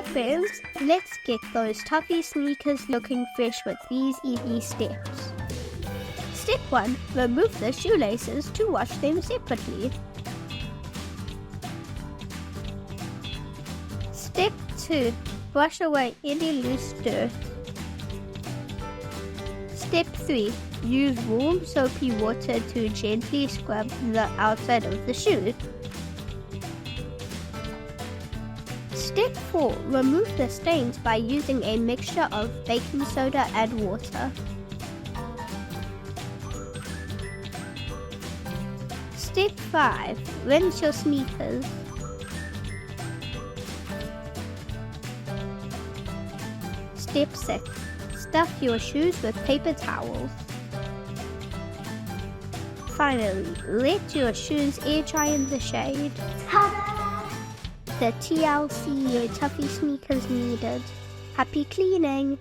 friends, let's get those Toughees sneakers looking fresh with these easy steps. Step 1. Remove the shoelaces to wash them separately. Step 2. Brush away any loose dirt. Step 3. Use warm soapy water to gently scrub the outside of the shoe. Step 4. Remove the stains by using a mixture of baking soda and water. Step 5. Rinse your sneakers. Step 6. Stuff your shoes with paper towels. Finally, let your shoes air dry in the shade. Ta-da! The TLC your Toughees sneakers needed. Happy cleaning!